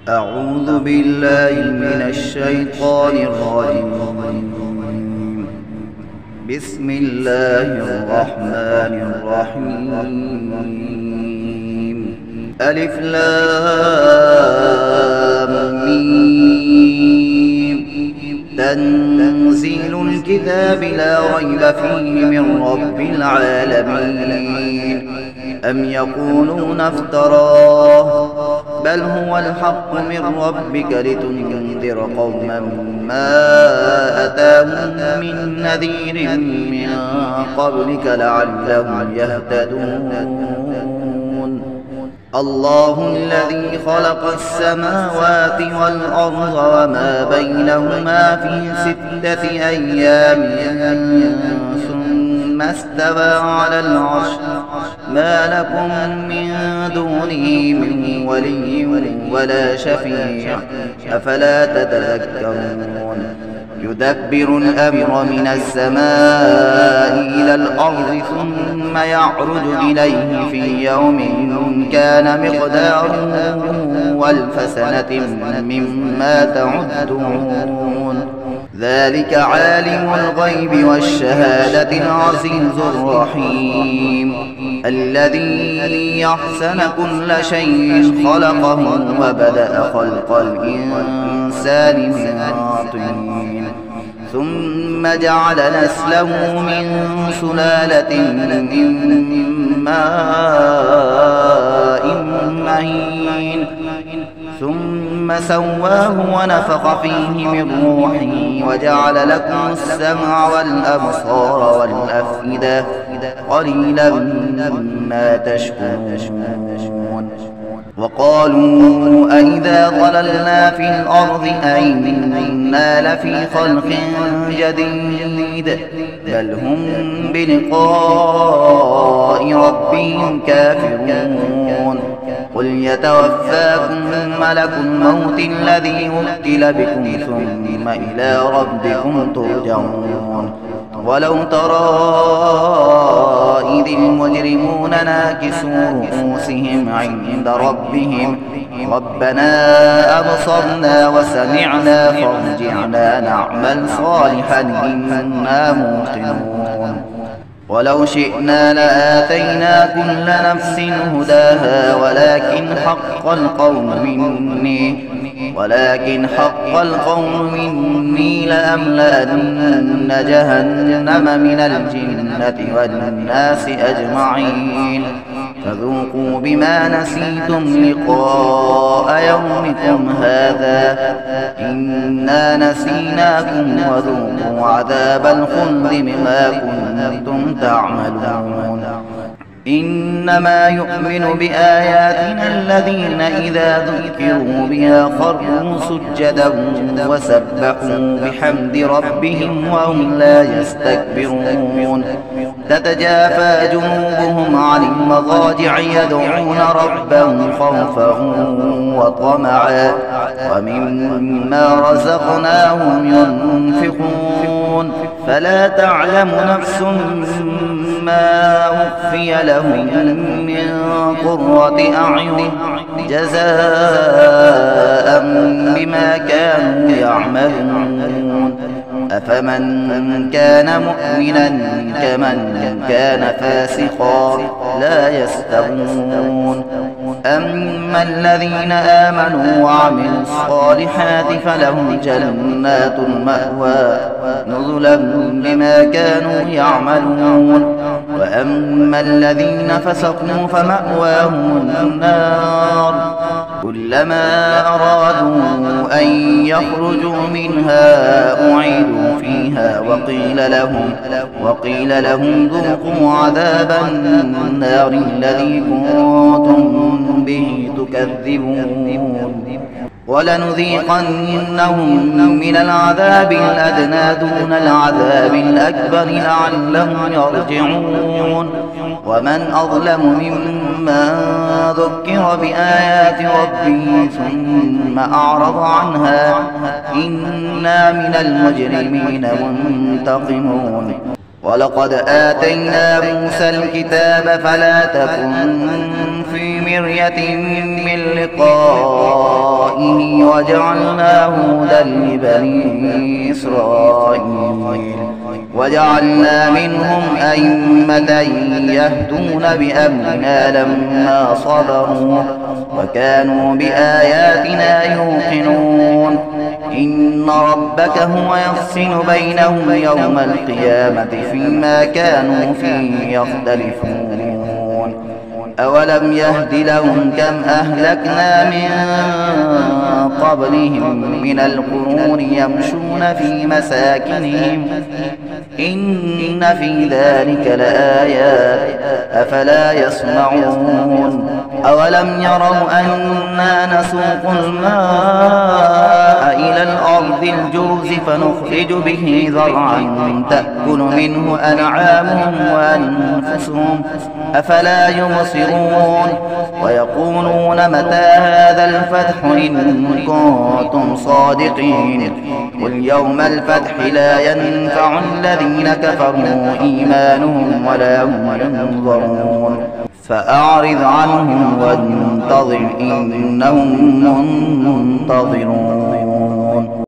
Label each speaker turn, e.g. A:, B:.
A: أعوذ بالله من الشيطان الرجيم. بسم الله الرحمن الرحيم. ألف لام ميم. تنزيل الكتاب لا ريب فيه من رب العالمين. أم يقولون افتراه بل هو الحق من ربك لتنذر قوما ما أتاهم من نذير من قبلك لعلهم يهتدون. الله الذي خلق السماوات والأرض وما بينهما في 6 أيام ثم استوى على العرش ما لكم من دونه من ولي ولا شفيع أفلا تتذكرون. يدبر الأمر من السماء إلى الأرض ثم يعرج إليه في يوم كان مقداره 1000 سنة مما تعدون. ذلك عالم الغيب والشهادة العزيز الرحيم. الذي يحسن كل شيء خلقه وبدأ خلق الإنسان من طين ثم جعل نسله من سلالة من ماء مهين ثم سواه ونفخ فيه من روحه وجعل لكم السمع والأبصار والأفئدة قليلا ما تشكرون. وقالوا أئذا ضللنا في الأرض أئنا لفي خلق جديد بل هم بلقاء ربهم كافرون. قل يتوفاكم ملك الموت الذي وكل بكم ثم إلى ربكم ترجعون. ولو ترى إذ المجرمون ناكسوا رؤوسهم عند ربهم ربنا أبصرنا وسمعنا فارجعنا نعمل صالحا إنا موقنون. ولو شئنا لآتينا كل نفس هداها ولكن حق القول مني لأملأن جهنم من الجنة والناس أجمعين. فذوقوا بما نسيتم لقاء يومكم هذا إنا نسيناكم وذوقوا عذاب الخلد بما كنتم تعملون. إنما يؤمن بآياتنا الذين إذا ذكروا بها خروا سجدا وسبحوا بحمد ربهم وهم لا يستكبرون. تتجافى جنوبهم عن المضاجع يدعون ربهم خوفا وطمعا ومما رزقناهم ينفقون. فلا تعلم نفس ما أخفي لهم من قرة أعين جزاء بما كانوا يعملون. أفمن كان مؤمنا كمن كان فاسقا لا يستوون. أما الذين آمنوا وعملوا الصالحات فلهم جنات المأوى نزلا بما كانوا يعملون. وأما الذين فسقوا فمأواهم النار كلما أرادوا أن يخرجوا منها أعيدوا فيها وقيل لهم ذوقوا عذاب النار الذي كنتم به تكذبون. ولنذيقنهم من العذاب الأدنى دون العذاب الأكبر لعلهم يرجعون. ومن أظلم ممن ذكر بآيات ربه ثم أعرض عنها إنا من المجرمين منتقمون. ولقد آتينا موسى الكتاب فلا تكن في مرية من لقائه وجعلناه هدى لبني إسرائيل وجعلنا منهم أئمة يهدون بأمرنا لما صبروا وكانوا بآياتنا يوقنون إن ربك هو يفصل بينهم يوم القيامة فيما كانوا فيه يختلفون أولم يهد لهم كم أهلكنا من قبلهم من القرون يمشون في مساكنهم إن في ذلك لآيات أفلا يسمعون أولم يروا أنا نسوق الماء إلى الأرض الجرز فنخرج به زرعا تأكل منه أنعامهم وأنفسهم أفلا يبصرون ويقولون متى هذا الفتح إن كنتم صادقين قل يوم الفتح لا ينفع الذين كفروا إيمانهم ولا هم ينظرون فأعرض عنهم وانتظر إنهم منتظرون.